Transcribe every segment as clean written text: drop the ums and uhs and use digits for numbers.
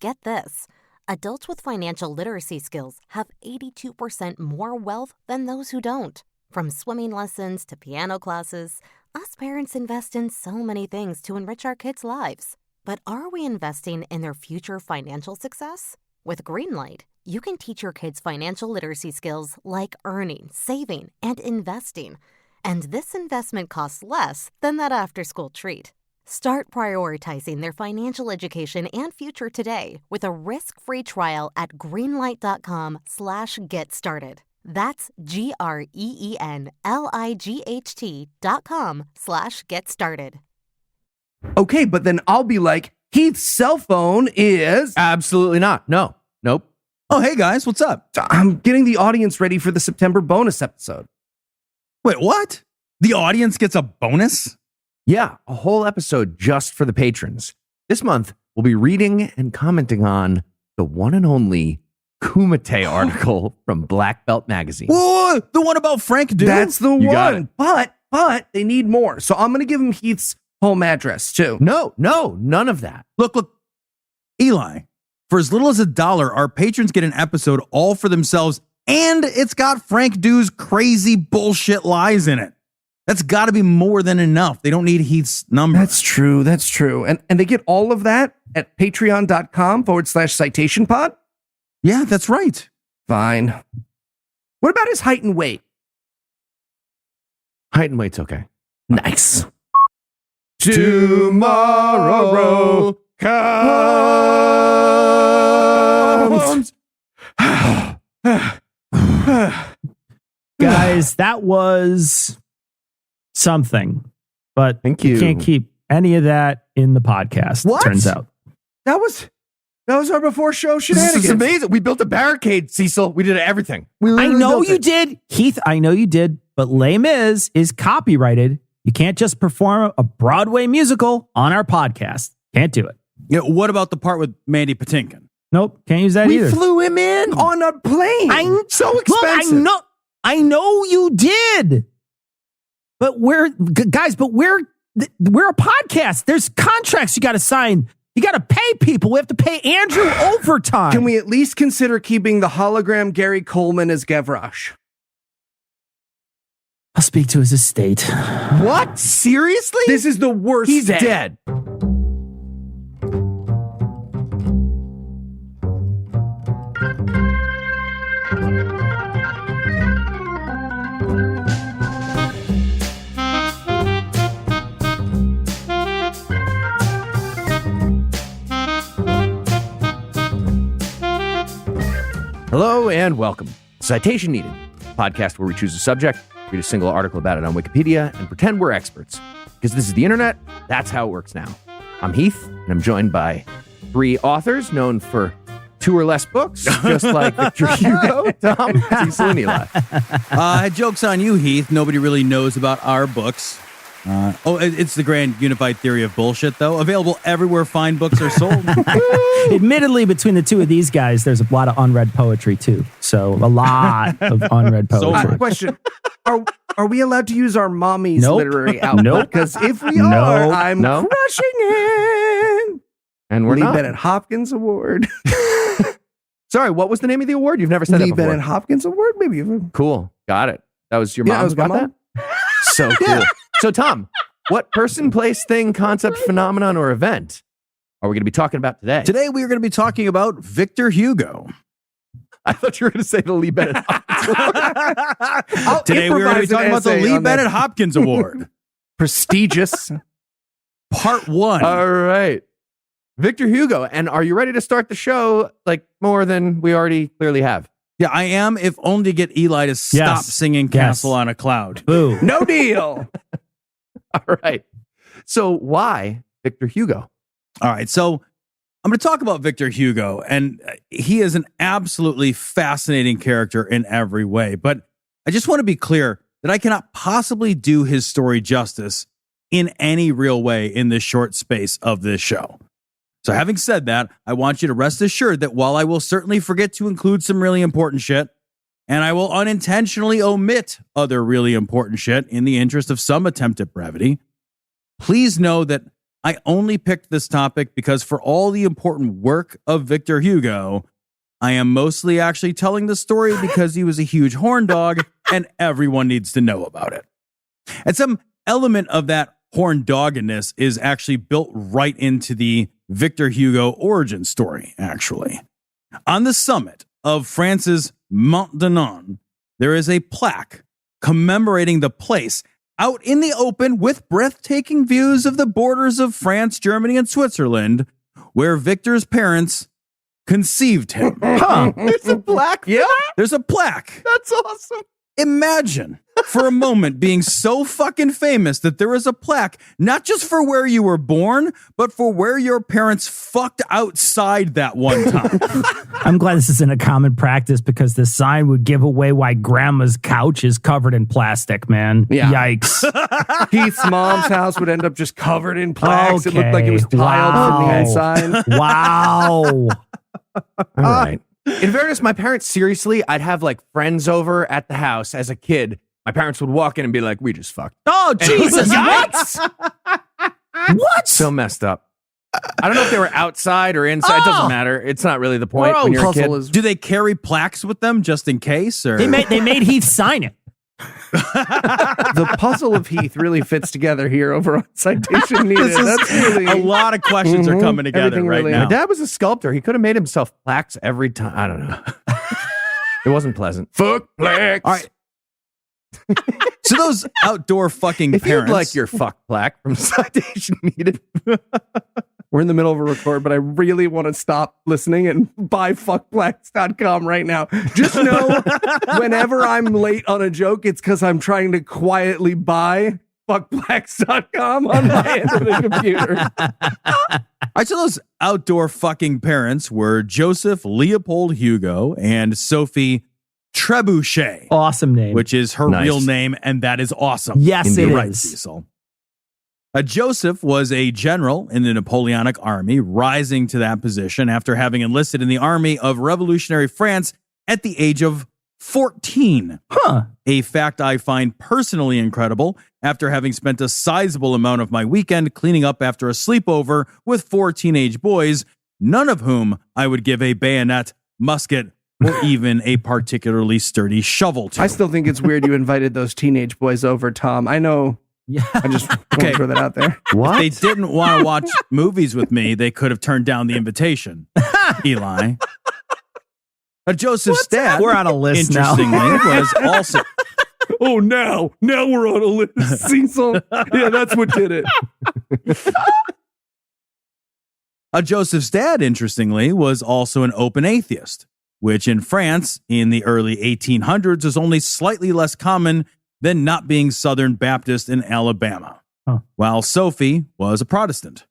Get this. Adults with financial literacy skills have 82% more wealth than those who don't. From swimming lessons to piano classes, us parents invest in so many things to enrich our kids' lives. But are we investing in their future financial success? With Greenlight, you can teach your kids financial literacy skills like earning, saving, and investing. And this investment costs less than that after-school treat. Start prioritizing their financial education and future today with a risk-free trial at greenlight.com/get-started. That's greenlight.com/get-started. Okay, but then I'll be like, Heath's cell phone is... Absolutely not. No. Nope. Oh, hey guys, what's up? I'm getting the audience ready for the September bonus episode. Wait, what? The audience gets a bonus? Yeah, a whole episode just for the patrons. This month, we'll be reading and commenting on the one and only Kumite article from Black Belt Magazine. Whoa, the one about Frank Dude? That's the You got one. But they need more. So I'm going to give them Heath's home address too. No, none of that. Look, Eli, for as little as $1, our patrons get an episode all for themselves, and it's got Frank Dude's crazy bullshit lies in it. That's got to be more than enough. They don't need Heath's number. That's true. And they get all of that at patreon.com/citation pod. Yeah, that's right. Fine. What about his height and weight? Height and weight's okay. Nice. Tomorrow comes. Guys, that was something, but Thank you. You can't keep any of that in the podcast. What? Turns out. That was our before show shenanigans. This is amazing. We built a barricade, Cecil. We did everything. We I literally know built you it. did, Heath. I know you did, but Les Mis is copyrighted. You can't just perform a Broadway musical on our podcast. Can't do it. Yeah, what about the part with Mandy Patinkin? Nope, can't use that We either. flew him in on a plane. So expensive. Look, I know you did, but we're a podcast. There's contracts you got to sign. You got to pay people. We have to pay Andrew overtime. Can we at least consider keeping the hologram Gary Coleman as Gavroche? I'll speak to his estate. What? Seriously? This is the worst He's day. dead. Hello and welcome. Citation Needed, a podcast where we choose a subject, read a single article about it on Wikipedia, and pretend we're experts. Because this is the internet, that's how it works now. I'm Heath, and I'm joined by 3 authors known for 2 or less books, just like Victor Hugo, Tom, Cecil, and Eli. Joke's on you, Heath. Nobody really knows about our books. It's the Grand Unified Theory of Bullshit, though. Available everywhere fine books are sold. Admittedly, between the two of these guys, there's a lot of unread poetry, too. So a lot of unread poetry. Question. Are we allowed to use our mommy's Nope. literary output? Nope. Because if we are, Nope. I'm No. crushing it. And we're Lee not. Bennett Hopkins Award. Sorry, what was the name of the award? You've never said Lee that before. Bennett Hopkins Award? Maybe you've... Cool. Got it. That was your mom Yeah, that was who got my mom. that? So cool. So, Tom, what person, place, thing, concept, phenomenon, or event are we going to be talking about today? Today, we are going to be talking about Victor Hugo. I thought you were going to say the Lee Bennett Hopkins. I'll Today, we're going to be improvise an talking about the essay Lee on that. Bennett Hopkins Award, Prestigious. Part 1. All right. Victor Hugo. And are you ready to start the show like more than we already clearly have? Yeah, I am, if only to get Eli to stop Yes. singing Yes. Castle on a Cloud. Boo. No deal. All right. So why Victor Hugo? All right, so I'm going to talk about Victor Hugo, and he is an absolutely fascinating character in every way. But I just want to be clear that I cannot possibly do his story justice in any real way in this short space of this show. So having said that, I want you to rest assured that while I will certainly forget to include some really important shit, and I will unintentionally omit other really important shit in the interest of some attempt at brevity, please know that I only picked this topic because for all the important work of Victor Hugo, I am mostly actually telling the story because he was a huge horn dog and everyone needs to know about it. And some element of that horn doggedness is actually built right into the Victor Hugo origin story, actually. On the summit of France's Mont Denon, there is a plaque commemorating the place out in the open with breathtaking views of the borders of France, Germany, and Switzerland, where Victor's parents conceived him. Huh. There's a plaque. Yeah, there's a plaque. That's awesome. Imagine for a moment being so fucking famous that there is a plaque, not just for where you were born, but for where your parents fucked outside that one time. I'm glad this isn't a common practice because the sign would give away why grandma's couch is covered in plastic, man. Yeah. Yikes. Keith's mom's house would end up just covered in plaques. It looked like it was tiled Wow. from the inside. Wow. All right. In fairness, my parents, seriously, I'd have like friends over at the house as a kid. My parents would walk in and be like, we just fucked. Oh, Jesus. Yikes! What? So messed up. I don't know if they were outside or inside. It doesn't matter. It's not really the point when you're a kid. Do they carry plaques with them just in case? Or They made Heath sign it. The puzzle of Heath really fits together here over on Citation Needed. That's really a lot of questions are coming together Everything right really- now. My dad was a sculptor. He could have made himself plaques every time. I don't know. It wasn't pleasant. Fuck plaques. All right. So those outdoor fucking If parents, you'd like your fuck plaque from Citation Needed. We're in the middle of a record, but I really want to stop listening and buy fuckblacks.com right now. Just know whenever I'm late on a joke, it's because I'm trying to quietly buy fuckblacks.com on my end of the computer. All right, so those outdoor fucking parents were Joseph Leopold Hugo and Sophie Trebuchet, Awesome name. which is her Nice. real name, and that is awesome. Yes, it You're right, is. Cecil. Joseph was a general in the Napoleonic Army, rising to that position after having enlisted in the army of Revolutionary France at the age of 14. Huh. A fact I find personally incredible after having spent a sizable amount of my weekend cleaning up after a sleepover with 4 teenage boys, none of whom I would give a bayonet, musket, or even a particularly sturdy shovel to. I still think it's weird you invited those teenage boys over, Tom. I know. Yeah. I just want Okay. to throw that out there. What? They didn't want to watch movies with me. They could have turned down the invitation. Eli. Joseph's dad, We're on a list now. interestingly, was also Oh, now we're on a list, Cecil. Yeah, that's what did it. Joseph's dad, interestingly, was also an open atheist, which in France in the early 1800s is only slightly less common than not being Southern Baptist in Alabama, while Sophie was a Protestant.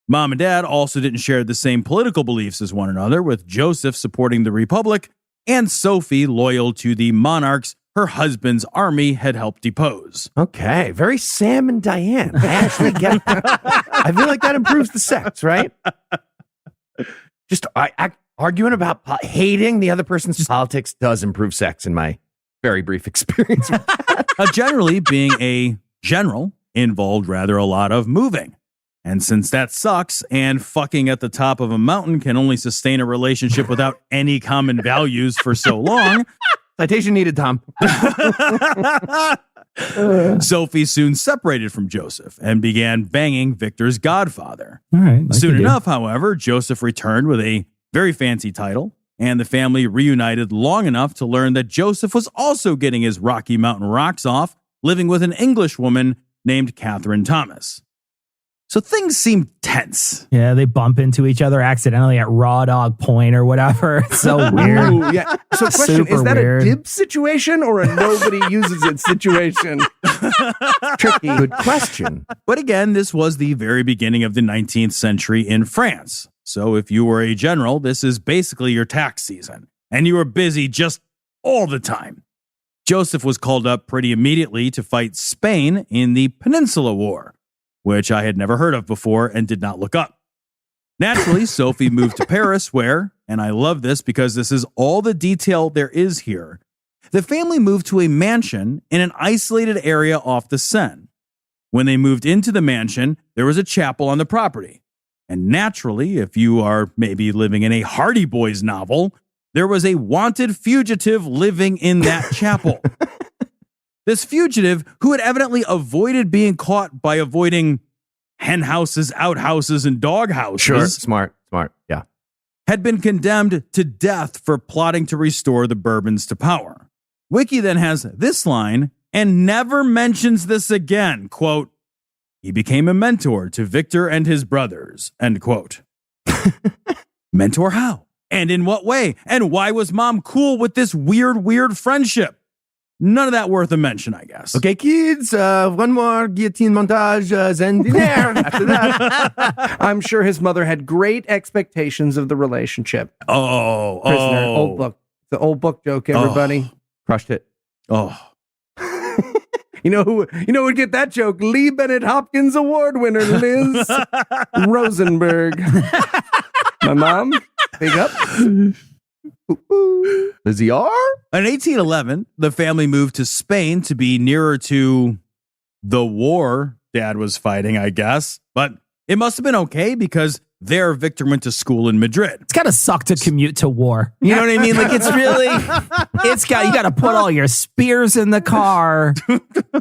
Mom and dad also didn't share the same political beliefs as one another, with Joseph supporting the Republic and Sophie loyal to the monarchs her husband's army had helped depose. Okay, very Sam and Diane. I actually get that. I feel like that improves the sex, right? Just arguing about hating the other person's politics does improve sex in my very brief experience. Generally, being a general involved rather a lot of moving. And since that sucks and fucking at the top of a mountain can only sustain a relationship without any common values for so long, Citation needed, Tom. Sophie soon separated from Joseph and began banging Victor's godfather. All right. like Soon you do. enough, however, Joseph returned with a very fancy title, and the family reunited long enough to learn that Joseph was also getting his Rocky Mountain rocks off, living with an English woman named Catherine Thomas. So things seem tense. Yeah, they bump into each other accidentally at Raw Dog Point or whatever. It's so weird. Ooh, yeah. So question, Super is that weird. a dib situation or a nobody uses it situation? Tricky. Good question. But again, this was the very beginning of the 19th century in France. So if you were a general, this is basically your tax season, and you were busy just all the time. Joseph was called up pretty immediately to fight Spain in the Peninsula War, which I had never heard of before and did not look up. Naturally, Sophie moved to Paris where, and I love this because this is all the detail there is here, the family moved to a mansion in an isolated area off the Seine. When they moved into the mansion, there was a chapel on the property. And naturally, if you are maybe living in a Hardy Boys novel, there was a wanted fugitive living in that chapel. This fugitive, who had evidently avoided being caught by avoiding hen houses, outhouses, and dog houses. Sure. Smart. Yeah. Had been condemned to death for plotting to restore the Bourbons to power. Wiki then has this line and never mentions this again. Quote, he became a mentor to Victor and his brothers. End quote. Mentor how? And in what way? And why was mom cool with this weird friendship? None of that worth a mention, I guess. Okay, kids, one more guillotine montage, then dinner. After that. I'm sure his mother had great expectations of the relationship. Prisoner. Old book. The old book joke, everybody. Crushed it. Oh. You know who would get that joke? Lee Bennett Hopkins Award winner, Liz Rosenberg. My mom, big up. Lizzie R? In 1811, the family moved to Spain to be nearer to the war Dad was fighting, I guess. But it must have been okay because there Victor went to school in Madrid. It's gotta suck to commute to war. You know what I mean? Like you gotta put all your spears in the car,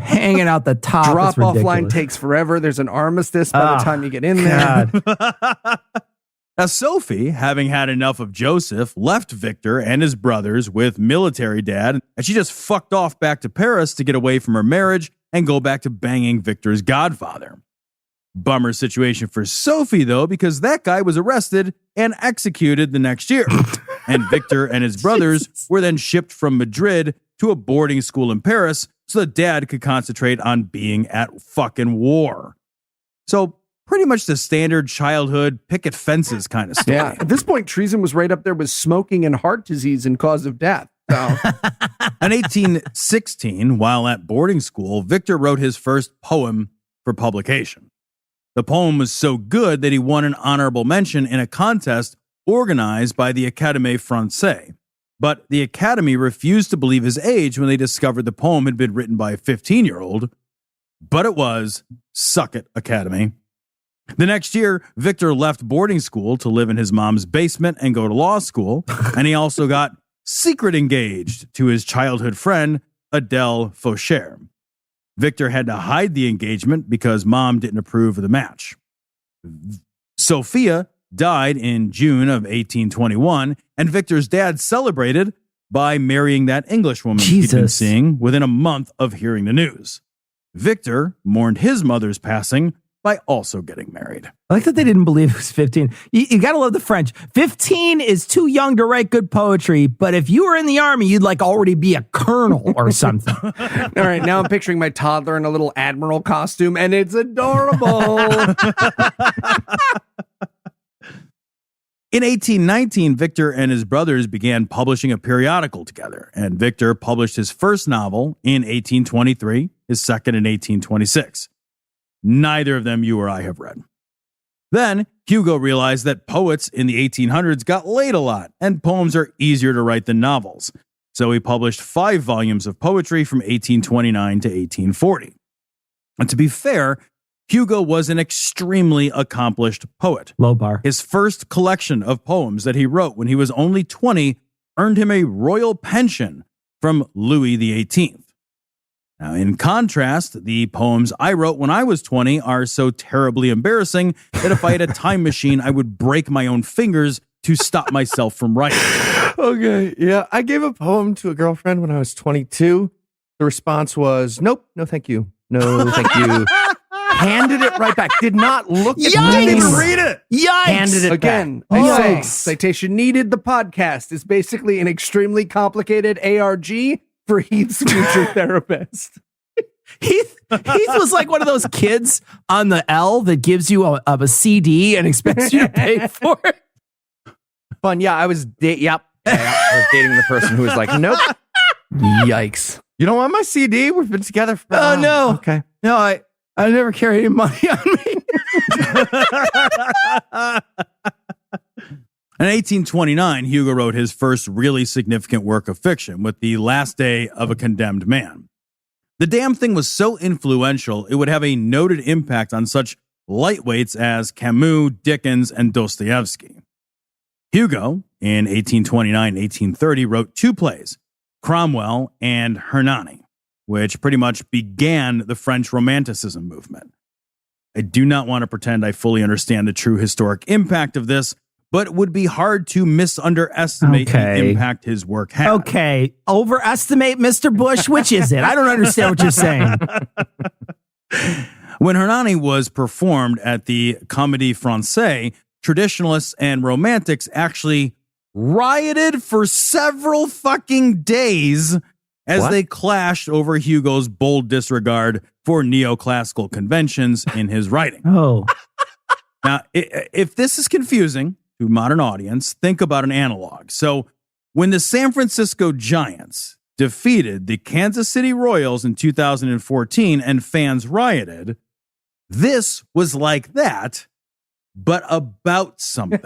hanging out the top. Drop off line takes forever. There's an armistice by the time you get in there. Now, Sophie, having had enough of Joseph, left Victor and his brothers with military dad, and she just fucked off back to Paris to get away from her marriage and go back to banging Victor's godfather. Bummer situation for Sophie, though, because that guy was arrested and executed the next year. And Victor and his brothers were then shipped from Madrid to a boarding school in Paris so that dad could concentrate on being at fucking war. So pretty much the standard childhood picket fences kind of story. Yeah. At this point, treason was right up there with smoking and heart disease and cause of death. So. In 1816, while at boarding school, Victor wrote his first poem for publication. The poem was so good that he won an honorable mention in a contest organized by the Académie Française. But the Academy refused to believe his age when they discovered the poem had been written by a 15-year-old. But it was. Suck it, Academy. The next year, Victor left boarding school to live in his mom's basement and go to law school. And he also got secret engaged to his childhood friend, Adele Faucher. Victor had to hide the engagement because mom didn't approve of the match. Sophia died in June of 1821, and Victor's dad celebrated by marrying that English woman he'd been seeing within a month of hearing the news. Victor mourned his mother's passing by also getting married. I like that they didn't believe it was 15. You got to love the French. 15 is too young to write good poetry, but if you were in the army, you'd like already be a colonel or something. All right, now I'm picturing my toddler in a little admiral costume, and it's adorable. In 1819, Victor and his brothers began publishing a periodical together, and Victor published his first novel in 1823, his second in 1826. Neither of them you or I have read. Then, Hugo realized that poets in the 1800s got laid a lot, and poems are easier to write than novels. So he published 5 volumes of poetry from 1829 to 1840. And to be fair, Hugo was an extremely accomplished poet. Low bar. His first collection of poems that he wrote when he was only 20 earned him a royal pension from Louis XVIII. Now, in contrast, the poems I wrote when I was 20 are so terribly embarrassing that if I had a time machine, I would break my own fingers to stop myself from writing. Okay, yeah. I gave a poem to a girlfriend when I was 22. The response was, nope, no thank you. No thank you. Handed it right back. Did not look at Yikes! Didn't even read it. Yikes! Handed it Again, back. I say, Yikes. Citation Needed, the podcast is basically an extremely complicated ARG for Heath's future therapist. Heath was like one of those kids on the L that gives you a CD and expects you to pay for it. Fun. Yeah, I was dating the person who was like, nope. Yikes. You don't want my CD? We've been together for Oh, no. Okay. No, I never carry any money on me. In 1829, Hugo wrote his first really significant work of fiction with The Last Day of a Condemned Man. The damn thing was so influential, it would have a noted impact on such lightweights as Camus, Dickens, and Dostoevsky. Hugo, in 1829-1830, wrote 2 plays, Cromwell and Hernani, which pretty much began the French Romanticism movement. I do not want to pretend I fully understand the true historic impact of this, but it would be hard to underestimate the impact his work had. Okay, overestimate Mr. Bush? Which is it? I don't understand what you're saying. When Hernani was performed at the Comédie Française, traditionalists and romantics actually rioted for several fucking days as they clashed over Hugo's bold disregard for neoclassical conventions in his writing. Oh. Now, if this is confusing to a modern audience, think about an analog. So when the San Francisco Giants defeated the Kansas City Royals in 2014 and fans rioted, this was like that, but about something.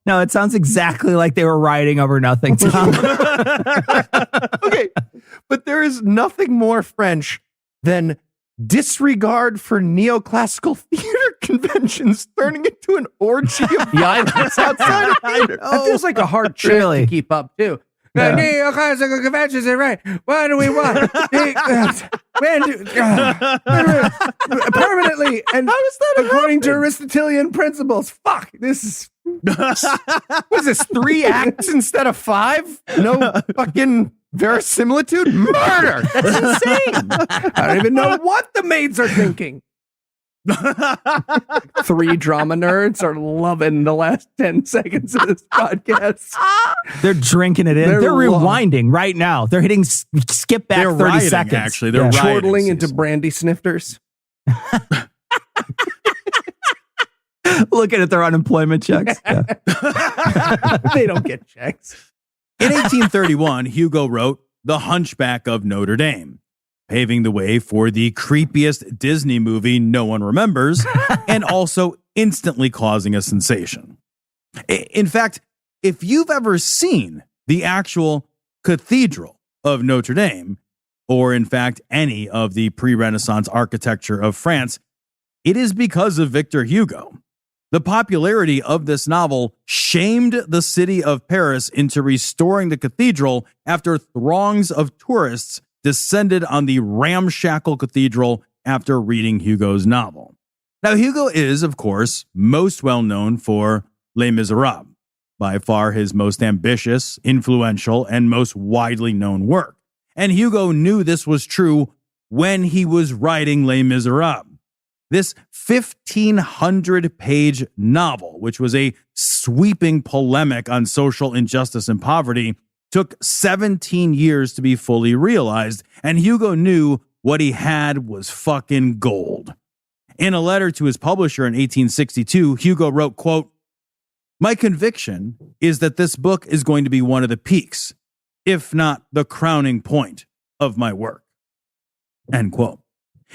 No, it sounds exactly like they were rioting over nothing, Tom. Okay, but there is nothing more French than disregard for neoclassical theater conventions turning into an orgy of violence outside of theater. That feels like a hard trick to keep up, too. Yeah. Neoclassical conventions are right. What do we want? Permanently, and according to Aristotelian principles. Fuck, this is... What is this, 3 acts instead of 5? No fucking verisimilitude? Murder! That's insane! I don't even know what the maids are thinking. 3 drama nerds are loving the last 10 seconds of this podcast. They're drinking it in. They're rewinding right now. They're hitting skip back 30 rioting, seconds. Actually, they're chortling into brandy snifters. Looking at their unemployment checks. Yeah. They don't get checks. In 1831, Hugo wrote The Hunchback of Notre Dame, paving the way for the creepiest Disney movie no one remembers, and also instantly causing a sensation. In fact, if you've ever seen the actual Cathedral of Notre Dame, or in fact any of the pre-Renaissance architecture of France, it is because of Victor Hugo. The popularity of this novel shamed the city of Paris into restoring the cathedral after throngs of tourists descended on the ramshackle cathedral after reading Hugo's novel. Now, Hugo is, of course, most well known for Les Miserables, by far his most ambitious, influential, and most widely known work. And Hugo knew this was true when he was writing Les Miserables. This 1,500-page novel, which was a sweeping polemic on social injustice and poverty, took 17 years to be fully realized, and Hugo knew what he had was fucking gold. In a letter to his publisher in 1862, Hugo wrote, quote, "My conviction is that this book is going to be one of the peaks, if not the crowning point of my work." End quote.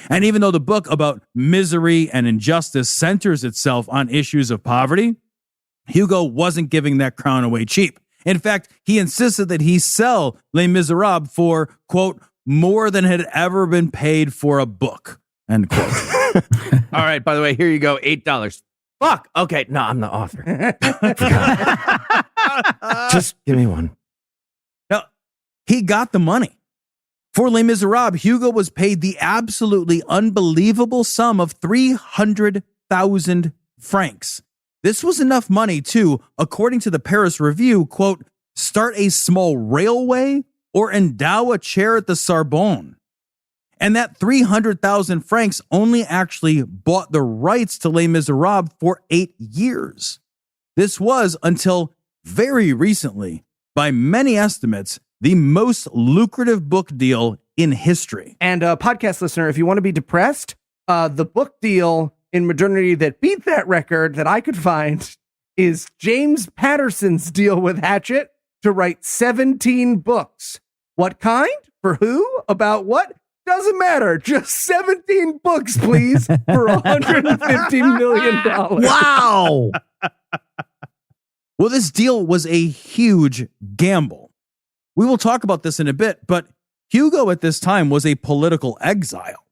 And even though the book about misery and injustice centers itself on issues of poverty, Hugo wasn't giving that crown away cheap. In fact, he insisted that he sell Les Miserables for, quote, more than had ever been paid for a book, end quote. All right, by the way, here you go, $8. Fuck. Okay, no, I'm the author. Just give me one. Now, he got the money. For Les Miserables, Hugo was paid the absolutely unbelievable sum of 300,000 francs. This was enough money to, according to the Paris Review, quote, start a small railway or endow a chair at the Sorbonne. And that 300,000 francs only actually bought the rights to Les Miserables for 8 years. This was, until very recently, by many estimates, the most lucrative book deal in history. And podcast listener, if you want to be depressed, the book deal in modernity that beat that record that I could find is James Patterson's deal with Hachette to write 17 books. What kind? For who? About what? Doesn't matter. Just 17 books, please, for $150 million. Wow. Well, this deal was a huge gamble. We will talk about this in a bit, but Hugo at this time was a political exile.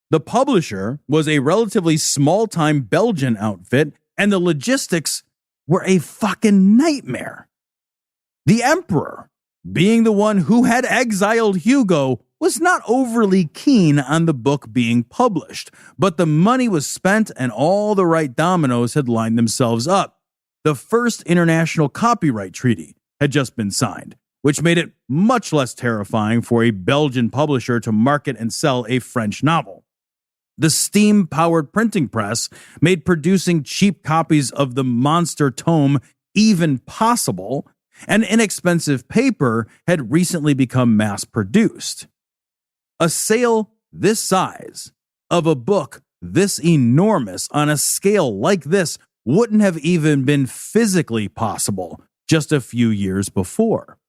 The publisher was a relatively small-time Belgian outfit, and the logistics were a fucking nightmare. The emperor, being the one who had exiled Hugo, was not overly keen on the book being published, but the money was spent and all the right dominoes had lined themselves up. The first international copyright treaty had just been signed, which made it much less terrifying for a Belgian publisher to market and sell a French novel. The steam-powered printing press made producing cheap copies of the monster tome even possible, and inexpensive paper had recently become mass-produced. A sale this size of a book this enormous on a scale like this wouldn't have even been physically possible just a few years before.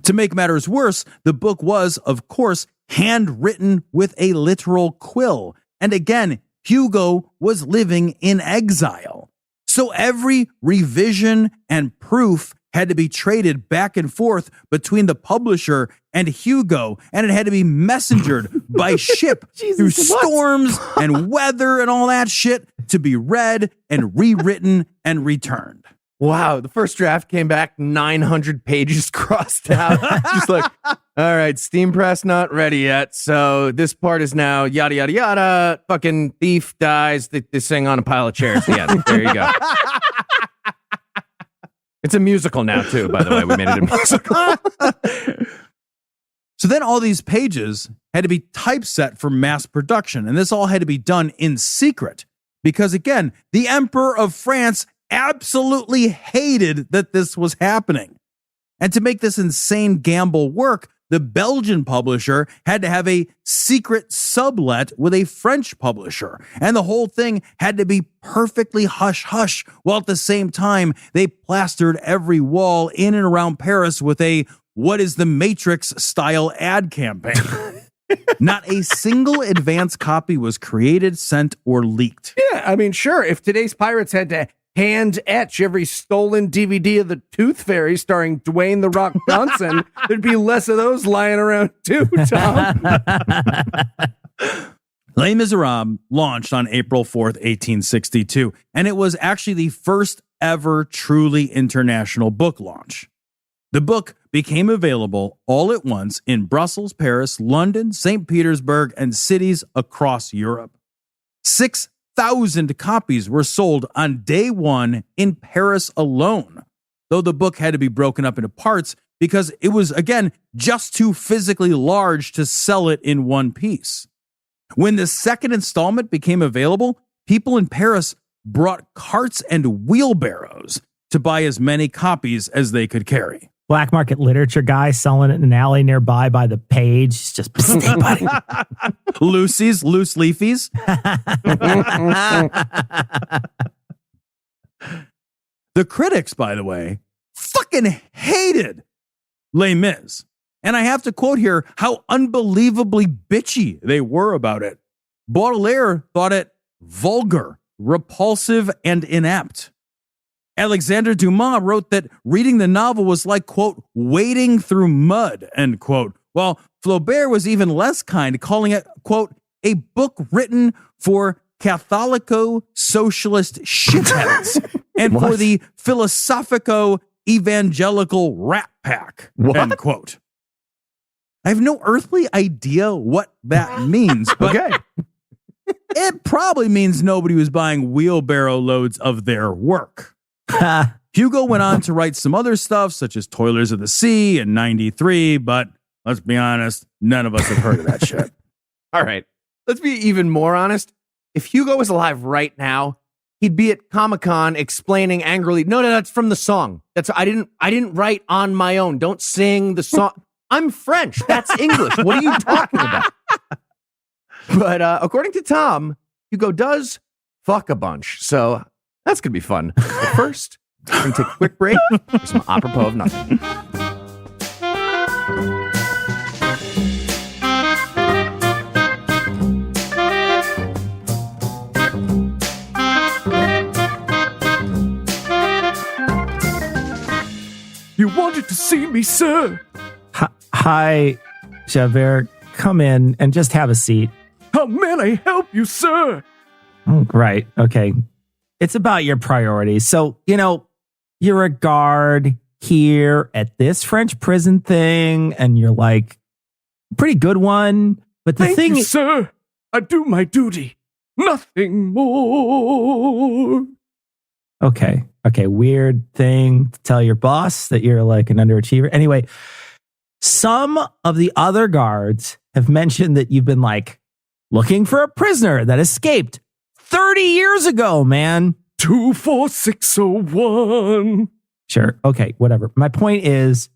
To make matters worse, the book was, of course, handwritten with a literal quill. And again, Hugo was living in exile. So every revision and proof had to be traded back and forth between the publisher and Hugo, and it had to be messengered by ship through storms and weather and all that shit to be read and rewritten and returned. Wow, the first draft came back 900 pages crossed out. Just like, all right, steam press not ready yet. So this part is now yada, yada, yada. Fucking thief dies. They sing on a pile of chairs. Yeah, there you go. It's a musical now, too, by the way. We made it a musical. So then all these pages had to be typeset for mass production, and this all had to be done in secret. Because again, the Emperor of France absolutely hated that this was happening. And to make this insane gamble work, the Belgian publisher had to have a secret sublet with a French publisher. And the whole thing had to be perfectly hush-hush, while at the same time, they plastered every wall in and around Paris with a "What is the Matrix" style ad campaign. Not a single advance copy was created, sent, or leaked. Yeah, I mean, sure, if today's pirates had to hand etch every stolen DVD of the Tooth Fairy starring Dwayne "The Rock" Johnson, there'd be less of those lying around too, Tom. Les Miserables launched on April 4th, 1862, and it was actually the first ever truly international book launch. The book became available all at once in Brussels, Paris, London, St. Petersburg, and cities across Europe. 6,000 copies were sold on day one in Paris alone, though the book had to be broken up into parts because it was, again, just too physically large to sell it in one piece. When the second installment became available, people in Paris brought carts and wheelbarrows to buy as many copies as they could carry. Black market literature guy selling it in an alley nearby by the page. It's just, stay, buddy. Lucy's, loose leafies. The critics, by the way, fucking hated Les Mis. And I have to quote here how unbelievably bitchy they were about it. Baudelaire thought it vulgar, repulsive, and inept. Alexander Dumas wrote that reading the novel was like, quote, wading through mud, end quote. While Flaubert was even less kind, calling it, quote, a book written for Catholico-socialist shitheads and for the philosophico-evangelical rat pack, end quote. I have no earthly idea what that means, but Okay. it probably means nobody was buying wheelbarrow loads of their work. Hugo went on to write some other stuff, such as Toilers of the Sea and 93, but let's be honest, none of us have heard of that shit. All right. Let's be even more honest. If Hugo was alive right now, he'd be at Comic-Con explaining angrily, no, that's from the song. I didn't write on my own. Don't sing the song. I'm French. That's English. What are you talking about? But according to Tom, Hugo does fuck a bunch. So that's going to be fun. But first, we're going to take a quick break for some apropos of nothing. You wanted to see me, sir. Hi, Javert, come in and just have a seat. How may I help you, sir? Oh, right. Okay. It's about your priorities. So, you're a guard here at this French prison thing, and you're like, pretty good one. But the Thank thing you, is, sir. I do my duty. Nothing more. okay. Weird thing to tell your boss that you're like an underachiever. Anyway, some of the other guards have mentioned that you've been like looking for a prisoner that escaped 30 years ago, man. 24601. Sure. Okay, whatever. My point is,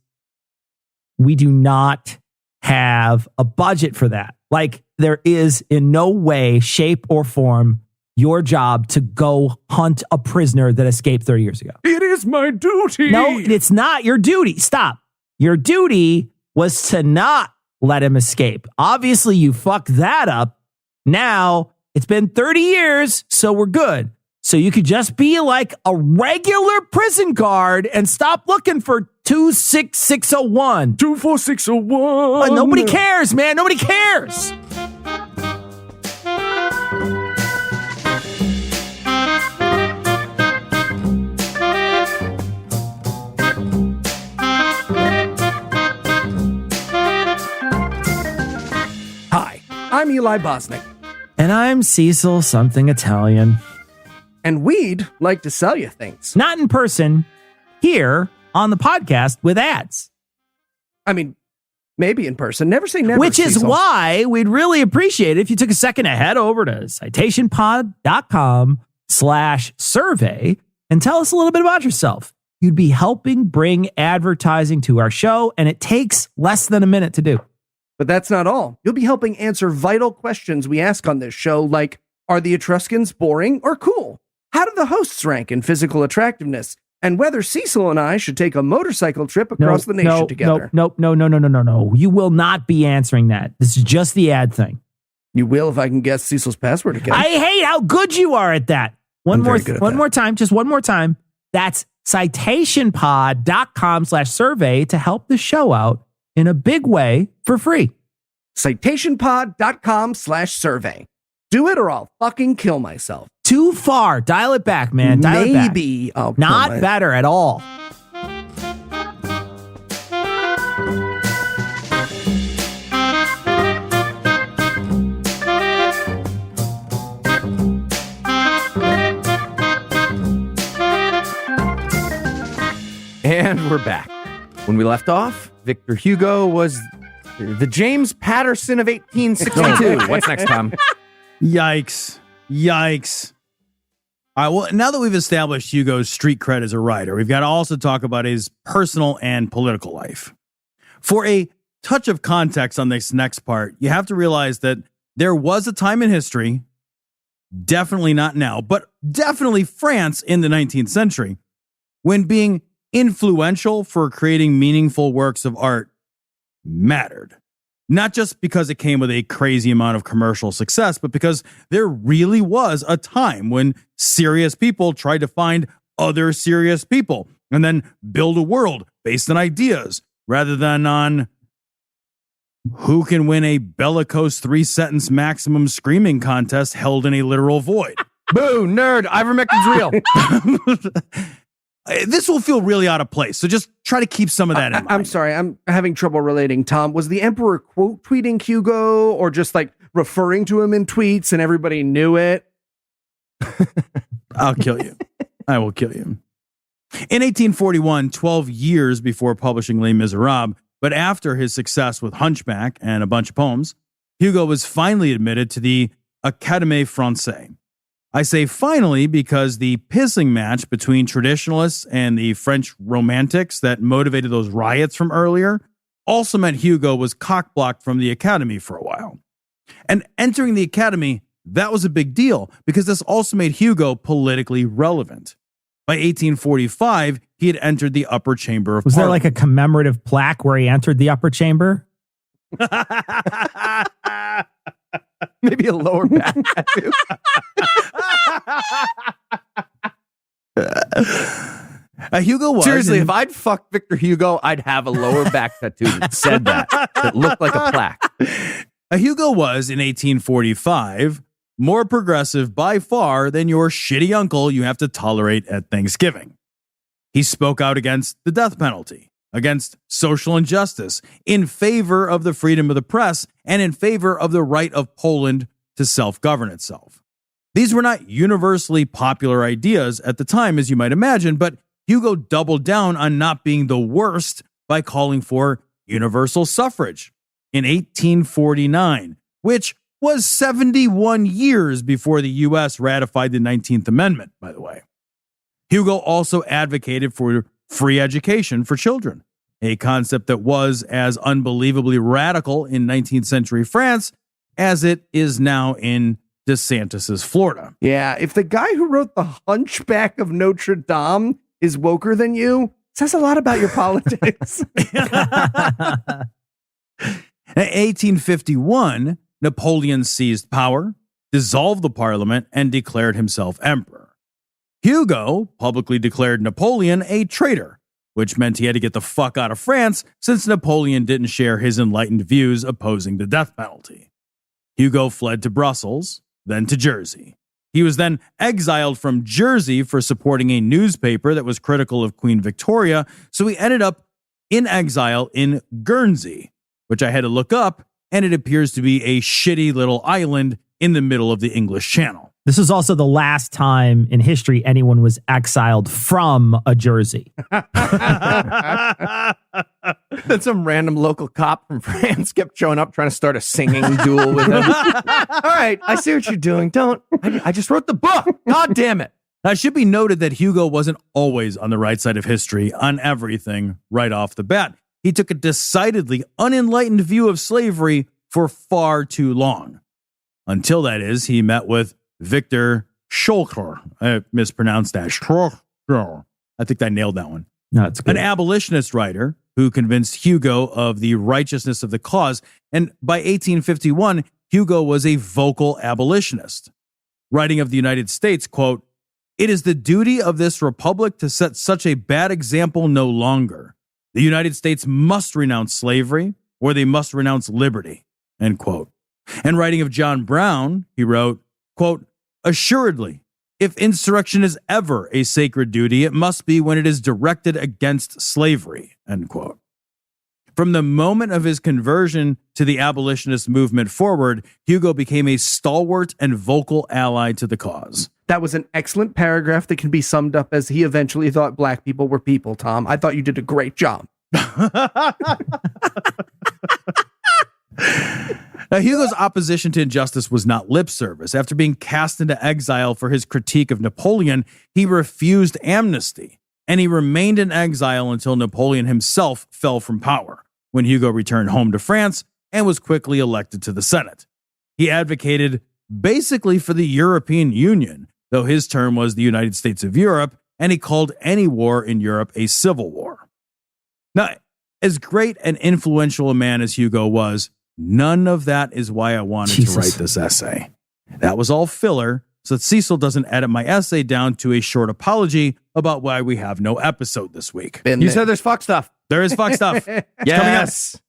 we do not have a budget for that. Like, there is in no way, shape, or form your job to go hunt a prisoner that escaped 30 years ago. It is my duty. No, it's not your duty. Stop. Your duty was to not let him escape. Obviously, you fucked that up. Now, it's been 30 years, so we're good. So you could just be like a regular prison guard and stop looking for 26601. 24601. Nobody cares, man. Nobody cares. Hi, I'm Eli Bosnick, And I'm Cecil something Italian. and we'd like to sell you things. Not in person, here on the podcast with ads. I mean, maybe in person. Never say never. Which is Cecil. why we'd really appreciate it if you took a second to head over to citationpod.com/survey and tell us a little bit about yourself. You'd be helping bring advertising to our show, and it takes less than a minute to do. But that's not all. You'll be helping answer vital questions we ask on this show, like, are the Etruscans boring or cool? How do the hosts rank in physical attractiveness? And whether Cecil and I should take a motorcycle trip across the nation together. No. You will not be answering that. This is just the ad thing. You will if I can guess Cecil's password again. I hate how good you are at that. One more time. That's citationpod.com/survey to help the show out in a big way for free. Citationpod.com/survey. Do it or I'll fucking kill myself. Too far. Dial it back, man. Dial it back. Maybe I'll kill Not my- better at all. And we're back. When we left off, Victor Hugo was the James Patterson of 1862. What's next, Tom? Yikes. All right, well, now that we've established Hugo's street cred as a writer, we've got to also talk about his personal and political life. For a touch of context on this next part, you have to realize that there was a time in history, definitely not now, but definitely France in the 19th century, when being influential for creating meaningful works of art mattered. Not just because it came with a crazy amount of commercial success, but because there really was a time when serious people tried to find other serious people and then build a world based on ideas rather than on who can win a bellicose 3-sentence maximum screaming contest held in a literal void. Boo, nerd. Ivermectin's real. This will feel really out of place, so just try to keep some of that in mind. I'm sorry, I'm having trouble relating, Tom. Was the Emperor quote tweeting Hugo or just like referring to him in tweets and everybody knew it? I'll kill you. I will kill you. In 1841, 12 years before publishing Les Miserables, but after his success with Hunchback and a bunch of poems, Hugo was finally admitted to the Académie Française. I say finally because the pissing match between traditionalists and the French romantics that motivated those riots from earlier also meant Hugo was cock-blocked from the Academy for a while. And entering the Academy, that was a big deal because this also made Hugo politically relevant. By 1845, he had entered the upper chamber of Was there Parliament. like a commemorative plaque where he entered the upper chamber? Maybe a lower back tattoo. Hugo was. Seriously, if I'd fucked Victor Hugo, I'd have a lower back tattoo that said that looked like a plaque. Hugo was, in 1845, more progressive by far than your shitty uncle you have to tolerate at Thanksgiving. He spoke out against the death penalty, against social injustice, in favor of the freedom of the press, and in favor of the right of Poland to self-govern itself. These were not universally popular ideas at the time, as you might imagine, but Hugo doubled down on not being the worst by calling for universal suffrage in 1849, which was 71 years before the U.S. ratified the 19th Amendment, by the way. Hugo also advocated for free education for children, a concept that was as unbelievably radical in 19th century France as it is now in DeSantis's Florida. Yeah, if the guy who wrote The Hunchback of Notre Dame is woker than you, says a lot about your politics. In 1851, Napoleon seized power, dissolved the parliament, and declared himself emperor. Hugo publicly declared Napoleon a traitor, which meant he had to get the fuck out of France since Napoleon didn't share his enlightened views opposing the death penalty. Hugo fled to Brussels, then to Jersey. He was then exiled from Jersey for supporting a newspaper that was critical of Queen Victoria, so he ended up in exile in Guernsey, which I had to look up, and it appears to be a shitty little island in the middle of the English Channel. This was also the last time in history anyone was exiled from a Jersey. Then some random local cop from France kept showing up trying to start a singing duel with him. All right, I see what you're doing. I just wrote the book. God damn it. Now, it should be noted that Hugo wasn't always on the right side of history on everything right off the bat. He took a decidedly unenlightened view of slavery for far too long. Until, that is, he met with Victor Schulker. I mispronounced that. I think I nailed that one. No, it's good. An abolitionist writer who convinced Hugo of the righteousness of the cause. And by 1851, Hugo was a vocal abolitionist. Writing of the United States, quote, "It is the duty of this republic to set such a bad example no longer. The United States must renounce slavery, or they must renounce liberty," end quote. And writing of John Brown, he wrote, quote, "Assuredly, if insurrection is ever a sacred duty, it must be when it is directed against slavery," end quote. From the moment of his conversion to the abolitionist movement forward, Hugo became a stalwart and vocal ally to the cause. That was an excellent paragraph that can be summed up as he eventually thought black people were people, Tom. I thought you did a great job. Now, Hugo's opposition to injustice was not lip service. After being cast into exile for his critique of Napoleon, he refused amnesty, and he remained in exile until Napoleon himself fell from power, when Hugo returned home to France and was quickly elected to the Senate. He advocated basically for the European Union, though his term was the United States of Europe, and he called any war in Europe a civil war. Now, as great and influential a man as Hugo was, none of that is why I wanted to write this essay. That was all filler, so that Cecil doesn't edit my essay down to a short apology about why we have no episode this week. You said there's fuck stuff. There is fuck stuff. Yes.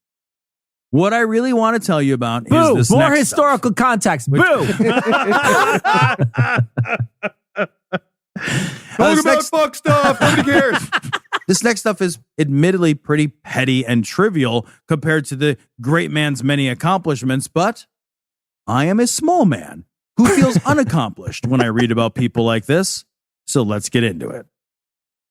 What I really want to tell you about Boo, is this more next historical context. Boo! Talk about fuck stuff. Nobody cares. This next stuff is admittedly pretty petty and trivial compared to the great man's many accomplishments, but I am a small man who feels unaccomplished when I read about people like this, so let's get into it.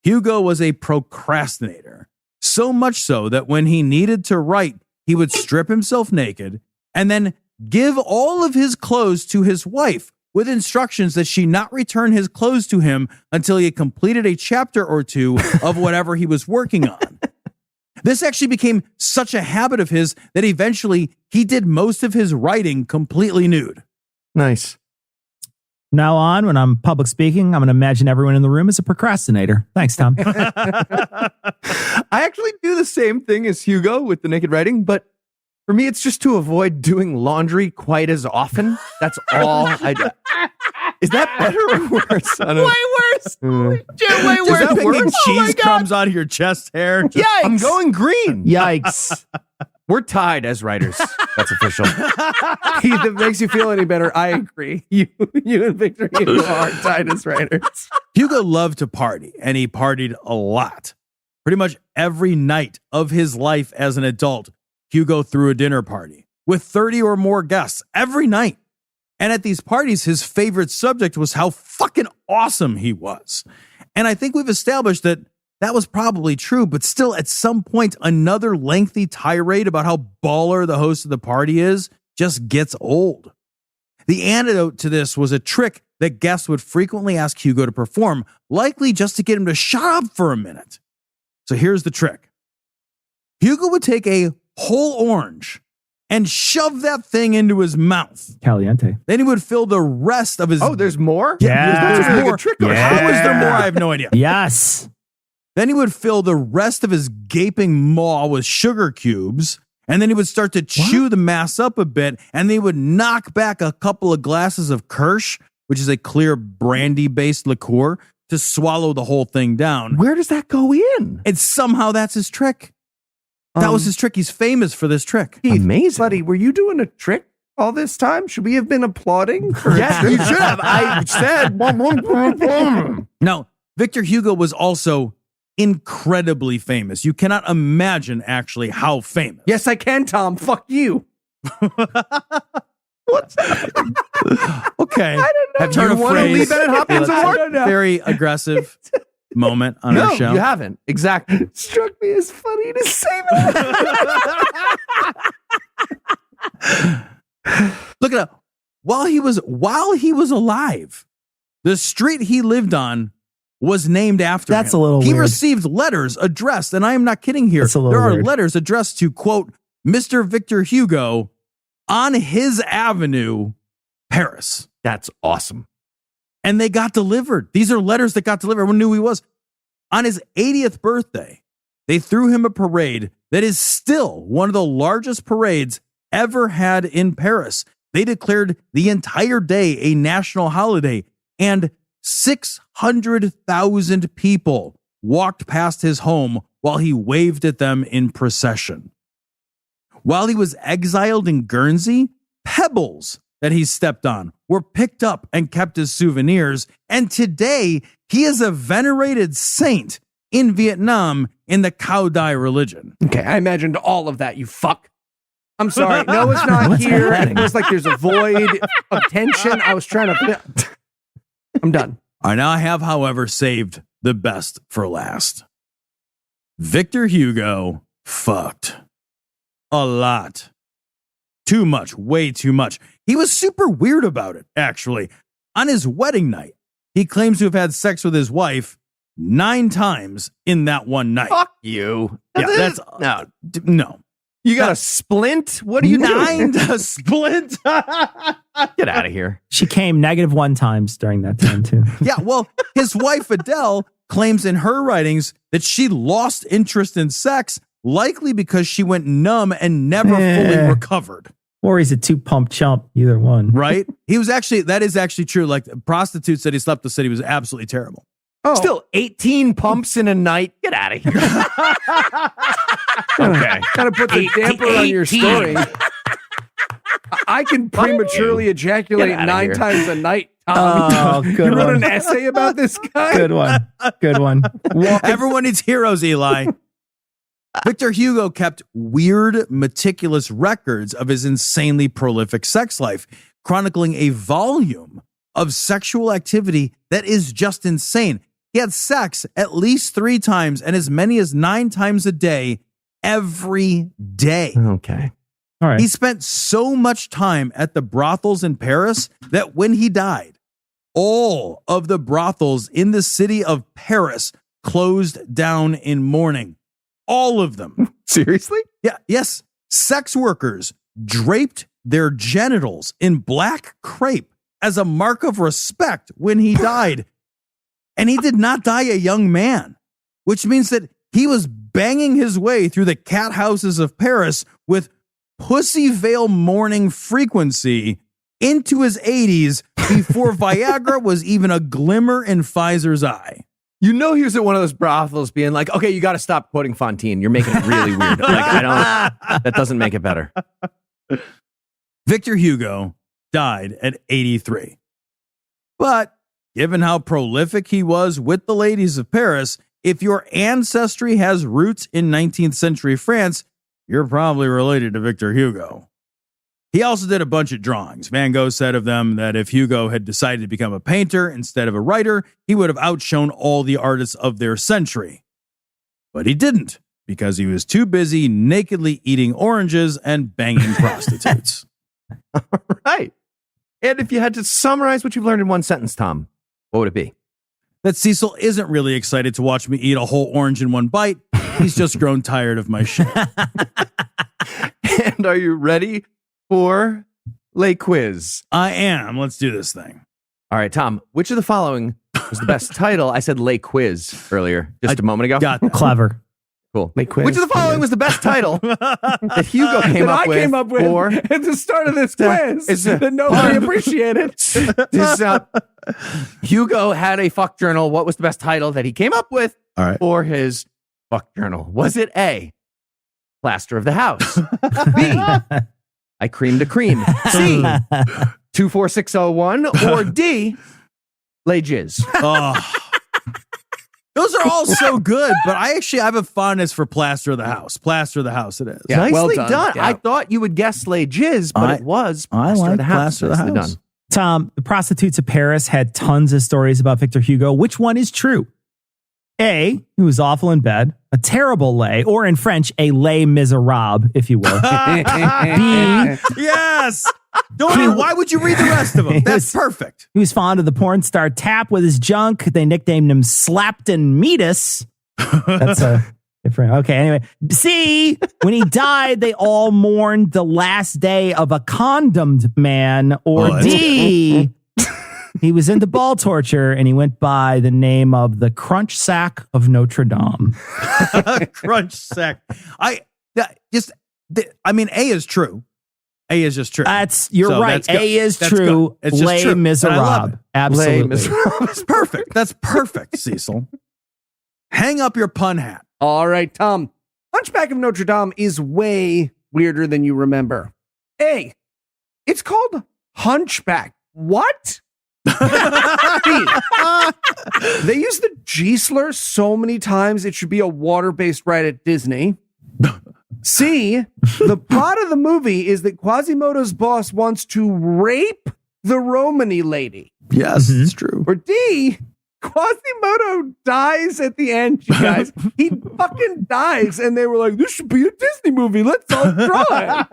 Hugo was a procrastinator, so much so that when he needed to write, he would strip himself naked and then give all of his clothes to his wife with instructions that she not return his clothes to him until he had completed a chapter or two of whatever he was working on. This actually became such a habit of his that eventually he did most of his writing completely nude. Nice. Now on, when I'm public speaking, I'm going to imagine everyone in the room is a procrastinator. Thanks, Tom. I actually do the same thing as Hugo with the naked writing, but for me, it's just to avoid doing laundry quite as often. That's all I do. Is that better or worse? I don't know. Way worse. Jim, way Is worse. that picking Oh my cheese God. crumbs out of your chest hair? Yikes. I'm going green. Yikes. We're tied as writers. That's official. Keith, if it makes you feel any better, I agree. You and Victor Hugo are tied as writers. Hugo loved to party, and he partied a lot. Pretty much every night of his life as an adult, Hugo threw a dinner party with 30 or more guests every night. And at these parties, his favorite subject was how fucking awesome he was. And I think we've established that that was probably true, but still at some point, another lengthy tirade about how baller the host of the party is just gets old. The antidote to this was a trick that guests would frequently ask Hugo to perform, likely just to get him to shut up for a minute. So here's the trick. Hugo would take a whole orange and shove that thing into his mouth. Caliente. Then he would fill the rest of his... Oh, there's more? Yeah. there's That's a more. good trick. Yeah. How is there more? I have no idea. Yes. Then he would fill the rest of his gaping maw with sugar cubes, and then he would start to chew the mass up a bit, and they would knock back a couple of glasses of Kirsch, which is a clear brandy-based liqueur, to swallow the whole thing down. Where does that go in? And somehow that's his trick. That was his trick. He's famous for this trick. Keith, Amazing. buddy, were you doing a trick all this time? Should we have been applauding? Yeah, you should have. I said. Now, Victor Hugo was also incredibly famous. You cannot imagine actually how famous. Yes, I can, Tom. Fuck you. What's happening? Okay. Have Turn you of won a Lee phrase. Bennett Hopkins I Award? don't know. Very aggressive moment on No, our show. you haven't. Exactly. Struck me as funny to say that. Look at that. While he was alive, the street he lived on was named after That's him. a little He weird. received letters addressed, and I am not kidding here. That's a little There are weird. letters addressed to, quote, Mr. Victor Hugo on his avenue, Paris. That's awesome. And they got delivered. These are letters that got delivered. Everyone knew who he was. On his 80th birthday, they threw him a parade that is still one of the largest parades ever had in Paris. They declared the entire day a national holiday, and 600,000 people walked past his home while he waved at them in procession. While he was exiled in Guernsey, pebbles that he stepped on were picked up and kept as souvenirs. And today, he is a venerated saint in Vietnam in the Cao Dai religion. Okay, I imagined all of that, you fuck. I'm sorry. Noah's not What's here. happening? It feels like there's a void of tension. I was trying to... I'm done. All right, now I have, however, saved the best for last. Victor Hugo fucked a lot. Too much, way too much. He was super weird about it, actually. On his wedding night, he claims to have had sex with his wife 9 times in that one night. Fuck you. Yeah, that's no. no. You got a splint? What are you 9 doing? to splint. Get out of here. She came -1 times during that time, too. Yeah, well, his wife Adele claims in her writings that she lost interest in sex, likely because she went numb and never fully recovered. Or he's a 2-pump chump, either one. Right? That is actually true. Like, prostitutes that he slept with said he was absolutely terrible. Oh, Still 18 pumps in a night. Get out of here. Okay. gotta put the damper on your 18. story. I can prematurely ejaculate Get outta 9 here. times a night. Oh, You good wrote one. an essay about this guy? Good one. Good one. Everyone needs heroes, Eli. Victor Hugo kept weird, meticulous records of his insanely prolific sex life, chronicling a volume of sexual activity that is just insane. He had sex at least 3 times and as many as 9 times a day, every day. Okay. All right. He spent so much time at the brothels in Paris that when he died, all of the brothels in the city of Paris closed down in mourning. All of them. Seriously? Yeah, yes. Sex workers draped their genitals in black crepe as a mark of respect when he died. And he did not die a young man, which means that he was banging his way through the cat houses of Paris with pussy veil mourning frequency into his 80s before Viagra was even a glimmer in Pfizer's eye. You know he was at one of those brothels being like, okay, you got to stop quoting Fontaine. You're making it really weird. That doesn't make it better. Victor Hugo died at 83. But given how prolific he was with the ladies of Paris, if your ancestry has roots in 19th century France, you're probably related to Victor Hugo. He also did a bunch of drawings. Van Gogh said of them that if Hugo had decided to become a painter instead of a writer, he would have outshone all the artists of their century. But he didn't, because he was too busy nakedly eating oranges and banging prostitutes. All right. And if you had to summarize what you've learned in one sentence, Tom, what would it be? That Cecil isn't really excited to watch me eat a whole orange in one bite. He's just grown tired of my shit. And are you ready for Le Quiz? I am. Let's do this thing. All right, Tom, which of the following was the best title? I said Le Quiz earlier, just a moment ago. Got that. Clever. Cool. Le Quiz. Which of the following was the best title that Hugo came up with? For at the start of this quiz it's that nobody appreciated. Hugo had a fuck journal. What was the best title that he came up with All right. for his fuck journal? Was it A, Plaster of the House? B, I creamed a cream? C, 24601? Or D, Lay Jizz? Oh. Those are all so good, but I actually have a fondness for Plaster of the House. Plaster of the House it is. Yeah, Nicely well done. done. Yeah. I thought you would guess Lay Jizz, but it was I Plaster like of the House. Plaster of the Nicely House. done. Tom, the prostitutes of Paris had tons of stories about Victor Hugo. Which one is true? A, he was awful in bed, a terrible lay, or in French, a lay miserable, if you will. B, Yes. Why would you read the rest of them? That's perfect. he was fond of the porn star Tap with his junk. They nicknamed him Slapton Meatus. That's a different. Okay, anyway. C, when he died, they all mourned the last day of a condomed man. Or D, he was into ball torture and he went by the name of the Crunch Sack of Notre Dame. Crunch sack. A is true. A is just true. You're So right. that's good. A is That's true. good. It's just Les true. And I love Miserables. it. Absolutely. Les Miserables. It's perfect. That's perfect, Cecil. Hang up your pun hat. All right, Tom. Hunchback of Notre Dame is way weirder than you remember. A, it's called Hunchback. What? B, they use the G slur so many times it should be a water-based ride at Disney. C, the plot of the movie is that Quasimodo's boss wants to rape the Romany lady. Yes, it's true. Or D, Quasimodo dies at the end, you guys. He fucking dies. And they were like, this should be a Disney movie. Let's all draw it.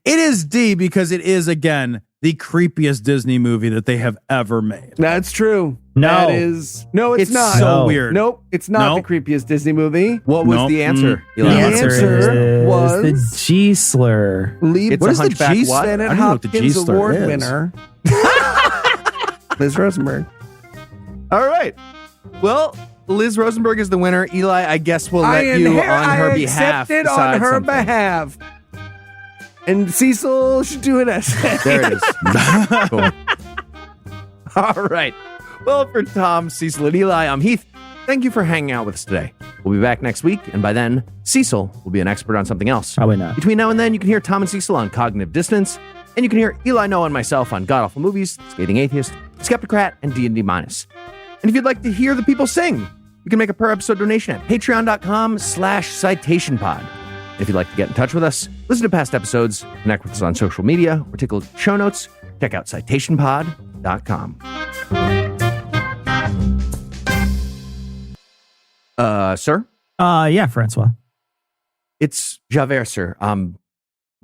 It is D because it is, again, the creepiest Disney movie that they have ever made. That's true. No. That is. No, it's not. so No. weird. Nope. It's not Nope. the creepiest Disney movie. What was Nope. the answer? The Eli? answer was the G slur. Leave It's What a is the Hunchback G what? Bennett I don't know what the Hopkins G-slur Award is. winner. Liz Rosenberg. All right. Well, Liz Rosenberg is the winner. Eli, I guess we'll let you on her behalf. accepted on decide her something. behalf. And Cecil should do an essay. There it is. Cool. All right. Well, for Tom, Cecil, and Eli, I'm Heath. Thank you for hanging out with us today. We'll be back next week, and by then, Cecil will be an expert on something else. Probably not. Between now and then, you can hear Tom and Cecil on Cognitive Dissonance, and you can hear Eli, Noah, and myself on God Awful Movies, Scathing Atheist, Skeptocrat, and D&D Minus. And if you'd like to hear the people sing, you can make a per-episode donation at patreon.com/citationpod. If you'd like to get in touch with us, listen to past episodes, connect with us on social media, or take a look at show notes, check out citationpod.com. Sir? Yeah, Francois. It's Javert, sir. I'm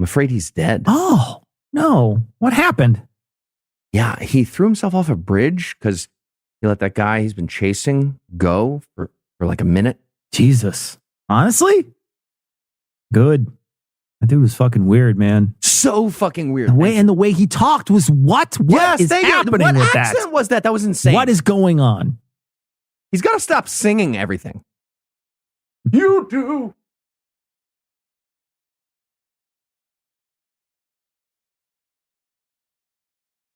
afraid he's dead. Oh, no. What happened? Yeah, he threw himself off a bridge because he let that guy he's been chasing go for like a minute. Jesus. Honestly? Good. That dude was fucking weird, man. So fucking weird. The way he talked was what? What is thank you. happening What with that? accent was that? That was insane. What is going on? He's got to stop singing everything. You do.